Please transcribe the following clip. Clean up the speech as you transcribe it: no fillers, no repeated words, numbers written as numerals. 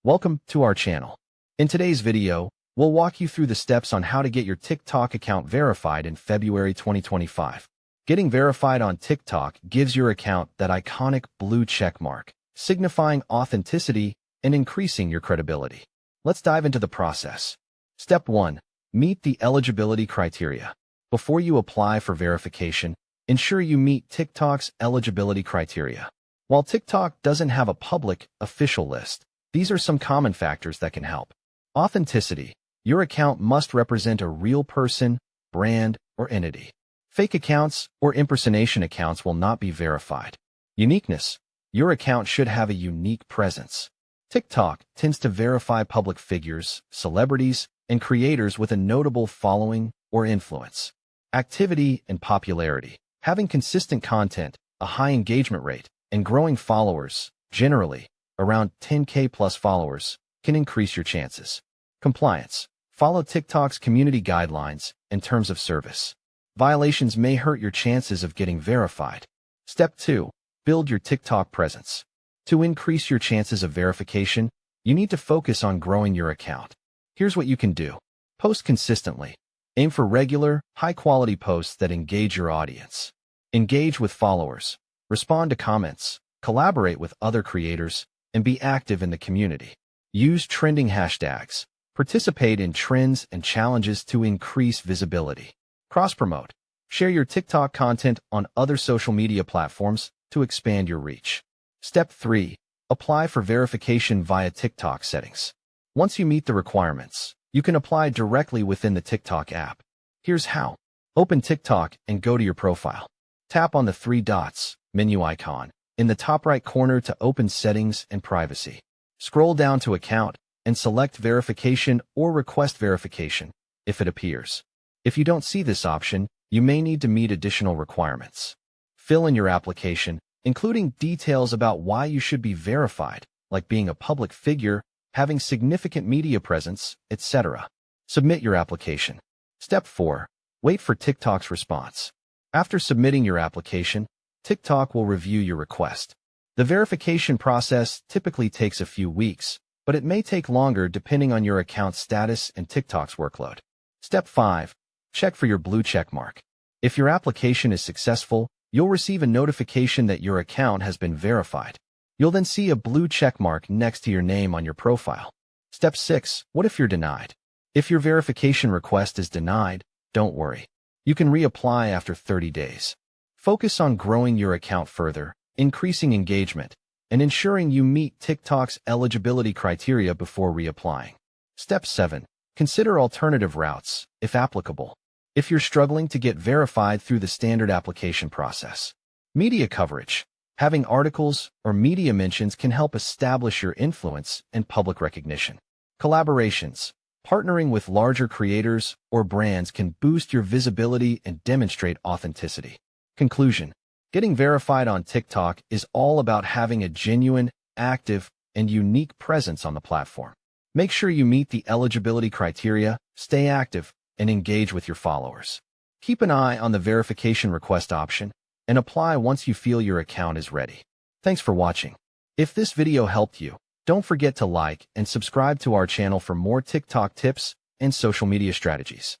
Welcome to our channel. In today's video, we'll walk you through the steps on how to get your TikTok account verified in February 2025. Getting verified on TikTok gives your account that iconic blue check mark, signifying authenticity and increasing your credibility. Let's dive into the process. Step 1. Meet the eligibility criteria. Before you apply for verification, ensure you meet TikTok's eligibility criteria. While TikTok doesn't have a public, official list, these are some common factors that can help. Authenticity. Your account must represent a real person, brand, or entity. Fake accounts or impersonation accounts will not be verified. Uniqueness. Your account should have a unique presence. TikTok tends to verify public figures, celebrities, and creators with a notable following or influence. Activity and popularity. Having consistent content, a high engagement rate, and growing followers, generally around 10K plus followers, can increase your chances. Compliance. Follow TikTok's community guidelines and terms of service. Violations may hurt your chances of getting verified. Step 2. Build your TikTok presence. To increase your chances of verification, you need to focus on growing your account. Here's what you can do. Post consistently. Aim for regular, high-quality posts that engage your audience. Engage with followers. Respond to comments. Collaborate with other creators, and be active in the community. Use trending hashtags. Participate in trends and challenges to increase visibility. Cross-promote. Share your TikTok content on other social media platforms to expand your reach. Step 3. Apply for verification via TikTok settings. Once you meet the requirements, you can apply directly within the TikTok app. Here's how. Open TikTok and go to your profile. Tap on the 3 dots, menu icon, in the top right corner to open Settings and Privacy. Scroll down to Account and select Verification or Request Verification if it appears. If you don't see this option, you may need to meet additional requirements. Fill in your application, including details about why you should be verified, like being a public figure, having significant media presence, etc. Submit your application. Step 4. Wait for TikTok's response. After submitting your application, TikTok will review your request. The verification process typically takes a few weeks, but it may take longer depending on your account status and TikTok's workload. Step 5. Check for your blue check mark. If your application is successful, you'll receive a notification that your account has been verified. You'll then see a blue check mark next to your name on your profile. Step 6. What if you're denied? If your verification request is denied, don't worry. You can reapply after 30 days. Focus on growing your account further, increasing engagement, and ensuring you meet TikTok's eligibility criteria before reapplying. Step 7. Consider alternative routes, if applicable. If you're struggling to get verified through the standard application process. Media coverage. Having articles or media mentions can help establish your influence and public recognition. Collaborations. Partnering with larger creators or brands can boost your visibility and demonstrate authenticity. Conclusion. Getting verified on TikTok is all about having a genuine, active, and unique presence on the platform. Make sure you meet the eligibility criteria, stay active, and engage with your followers. Keep an eye on the verification request option and apply once you feel your account is ready. Thanks for watching. If this video helped you, don't forget to like and subscribe to our channel for more TikTok tips and social media strategies.